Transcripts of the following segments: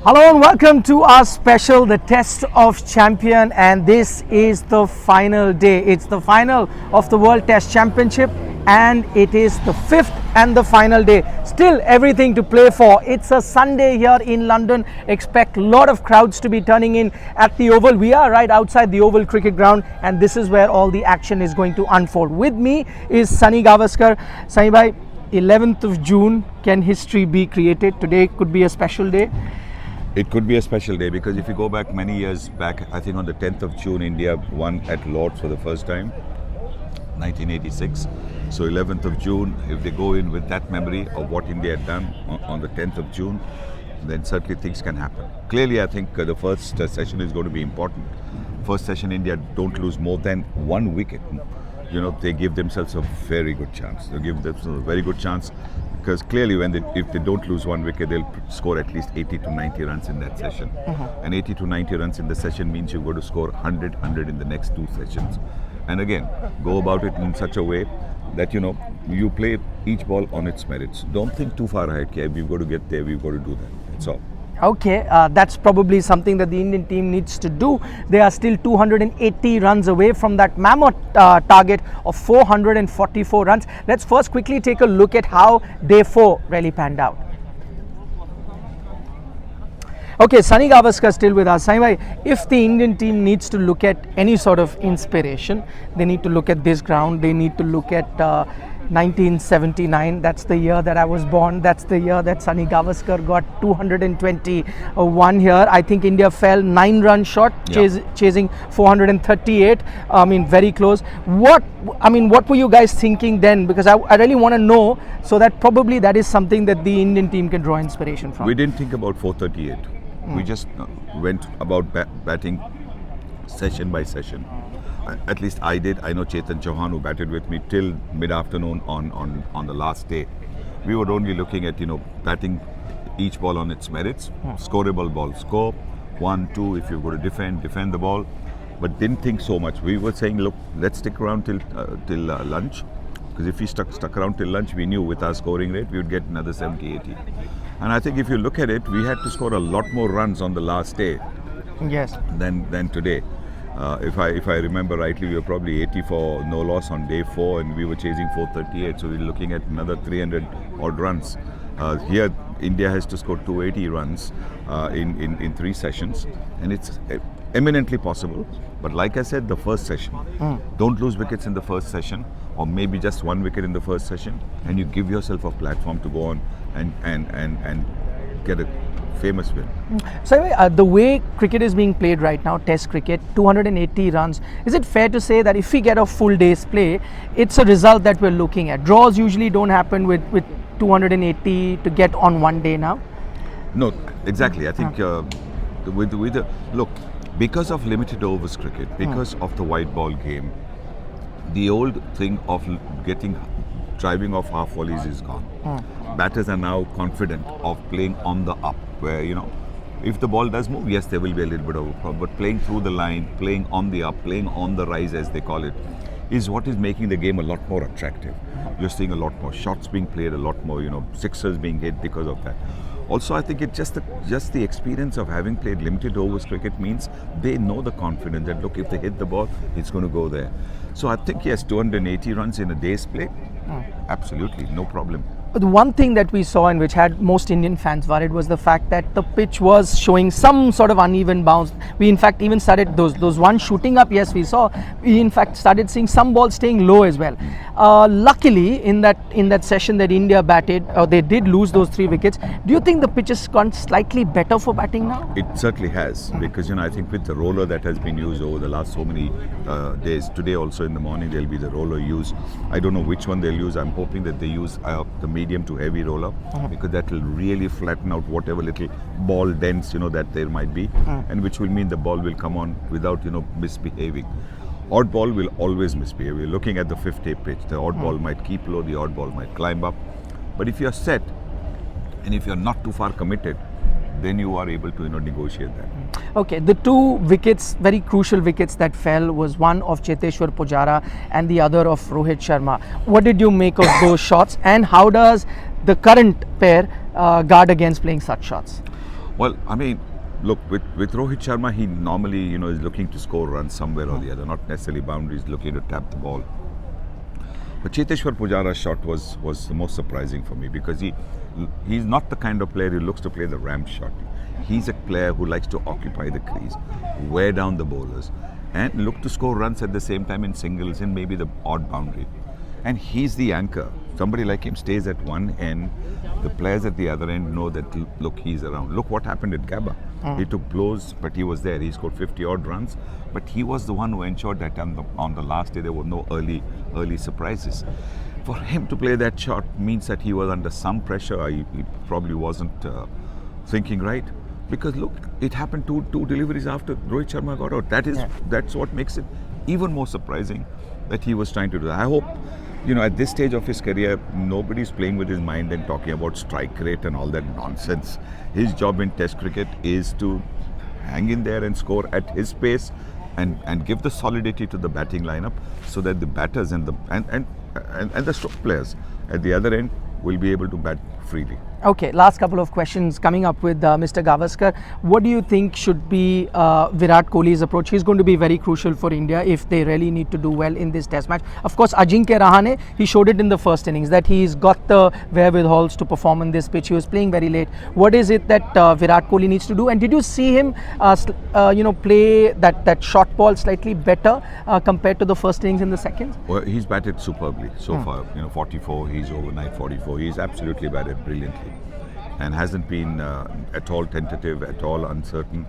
Hello and welcome to our special, the Test of Champion, and this is the final day. It's the final of the World Test Championship and it is the fifth and the final day. Still everything to play for. It's a Sunday here in London. Expect a lot of crowds to be turning in at the Oval. We are right outside the Oval cricket ground and this is where all the action is going to unfold. With me is Sunny Gavaskar. Sunny bhai, 11th of June, can history be created? Today could be a special day. It could be a special day because if you go back many years back, I think on the 10th of June, India won at Lord's for the first time, 1986. So 11th of June, if they go in with that memory of what India had done on the 10th of June, then certainly things can happen. Clearly, I think the first session is going to be important. First session, India don't lose more than one wicket. You know, they give themselves a very good chance. They give themselves a very good chance because clearly if they don't lose one wicket, they'll score at least 80 to 90 runs in that session. And 80 to 90 runs in the session means you're going to score 100 in the next two sessions. And again, go about it in such a way that, you know, you play each ball on its merits. Don't think too far ahead, okay, we've got to get there, we've got to do that. That's all. Okay, that's probably something that the Indian team needs to do. They are still 280 runs away from that mammoth target of 444 runs. Let's first quickly take a look at how day 4 really panned out. Okay, Sunny Gavaskar still with us. Sunny bhai, if the Indian team needs to look at any sort of inspiration, they need to look at this ground, they need to look at 1979, that's the year that I was born, that's the year that Sunny Gavaskar got 221 here. I think India fell 9 runs short, chasing 438. I mean, very close. What were you guys thinking then? Because I really want to know, so that probably that is something that the Indian team can draw inspiration from. We didn't think about 438. We just went about batting session by session. At least I did. I know Chetan Chauhan, who batted with me till mid-afternoon on the last day. We were only looking at, you know, batting each ball on its merits. Scoreable ball, score. 1, 2, if you've got to defend the ball. But didn't think so much. We were saying, look, let's stick around till lunch. Because if we stuck around till lunch, we knew with our scoring rate, we would get another 70, 80. And I think if you look at it, we had to score a lot more runs on the last day. Yes. Than today. If I remember rightly, we were probably 80 for no loss on day 4 and we were chasing 438, so we were looking at another 300 odd runs. Here, India has to score 280 runs in 3 sessions, and it's eminently possible. But like I said, the first session, don't lose wickets in the first session, or maybe just 1 wicket in the first session, and you give yourself a platform to go on and get a famous win. So the way cricket is being played right now, Test cricket, 280 runs, is it fair to say that if we get a full day's play, it's a result that we're looking at? Draws usually don't happen with 280 to get on one day now? No, exactly. I think look, because of limited overs cricket, because of the white ball game, the old thing of driving off half volleys is gone. Batters are now confident of playing on the up, where, you know, if the ball does move, yes, there will be a little bit of a problem, but playing through the line, playing on the up, playing on the rise, as they call it, is what is making the game a lot more attractive. You're seeing a lot more shots being played, a lot more, you know, sixers being hit because of that. Also, I think it's just the experience of having played limited overs cricket means they know the confidence that, look, if they hit the ball, it's going to go there. So I think, yes, 280 runs in a day's play, absolutely, no problem. But the one thing that we saw and which had most Indian fans worried was the fact that the pitch was showing some sort of uneven bounce. We in fact even started those ones shooting up, yes, we saw. We in fact started seeing some balls staying low as well. Luckily, in that session that India batted, they did lose those 3 wickets. Do you think the pitch has gone slightly better for batting now? It certainly has, because, you know, I think with the roller that has been used over the last so many days, today also in the morning there'll be the roller used. I don't know which one they'll use. I'm hoping that they use the medium to heavy roller, because that will really flatten out whatever little ball dents, you know, that there might be, and which will mean the ball will come on without, you know, misbehaving. Odd ball will always misbehave. We're looking at the 5th day pitch. The odd ball might keep low, the odd ball might climb up. But if you're set and if you're not too far committed, then you are able to, you know, negotiate that. Okay, the 2 wickets, very crucial wickets that fell, was one of Cheteshwar Pujara and the other of Rohit Sharma. What did you make of those shots, and how does the current pair guard against playing such shots? Well, I mean, look, with Rohit Sharma, he normally, is looking to score runs somewhere or the other, not necessarily boundaries, looking to tap the ball. But Cheteshwar Pujara's shot was the most surprising for me because he's not the kind of player who looks to play the ramp shot. He's a player who likes to occupy the crease, wear down the bowlers, and look to score runs at the same time in singles and maybe the odd boundary. And he's the anchor. Somebody like him stays at one end. The players at the other end know that, look, he's around. Look what happened at Gabba. He took blows, but he was there. He scored 50 odd runs. But he was the one who ensured that on the last day there were no early surprises. For him to play that shot means that he was under some pressure. He probably wasn't thinking right. Because look, it happened two deliveries after Rohit Sharma got out. That's what makes it even more surprising that he was trying to do that. I hope, at this stage of his career, nobody's playing with his mind and talking about strike rate and all that nonsense. His job in Test cricket is to hang in there and score at his pace and give the solidity to the batting lineup so that the batters and the stroke players at the other end will be able to bat freely. Okay, last couple of questions coming up with Mr. Gavaskar. What do you think should be Virat Kohli's approach? He's going to be very crucial for India if they really need to do well in this test match. Of course, Ajinkya Rahane, he showed it in the first innings that he's got the wherewithals to perform on this pitch. He was playing very late. What is it that Virat Kohli needs to do? And did you see him, play that short ball slightly better compared to the first innings in the second? Well, he's batted superbly so far. 44, he's overnight 44. He's absolutely batted brilliantly and hasn't been at all tentative, at all uncertain.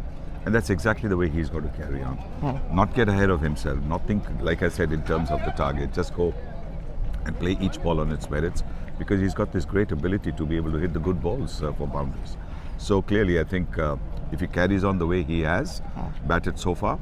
And that's exactly the way he's got to carry on. Not get ahead of himself, not think, like I said, in terms of the target. Just go and play each ball on its merits because he's got this great ability to be able to hit the good balls for boundaries. So clearly, I think if he carries on the way he has batted so far,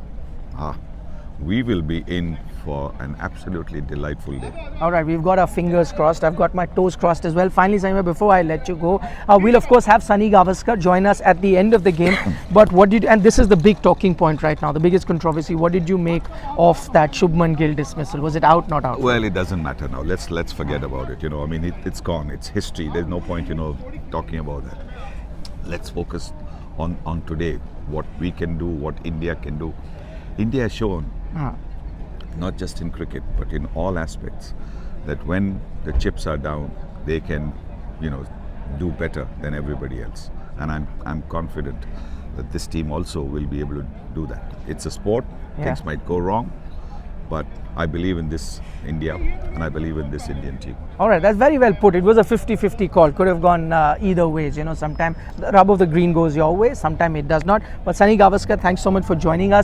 we will be in for an absolutely delightful day. All right, we've got our fingers crossed. I've got my toes crossed as well. Finally, Saima, before I let you go, we'll of course have Sunny Gavaskar join us at the end of the game. But and this is the big talking point right now, the biggest controversy. What did you make of that Shubman Gill dismissal? Was it out, not out? Well, it doesn't matter now. Let's forget about it. I mean, it's gone. It's history. There's no point, talking about that. Let's focus on today. What we can do, what India can do. India has shown, not just in cricket, but in all aspects, that when the chips are down, they can, do better than everybody else. And I'm confident that this team also will be able to do that. It's a sport. Things might go wrong, but I believe in this India and I believe in this Indian team. All right, that's very well put. It was a 50-50 call. Could have gone either ways. Sometimes the rub of the green goes your way, sometimes it does not. But Sunny Gavaskar, thanks so much for joining us.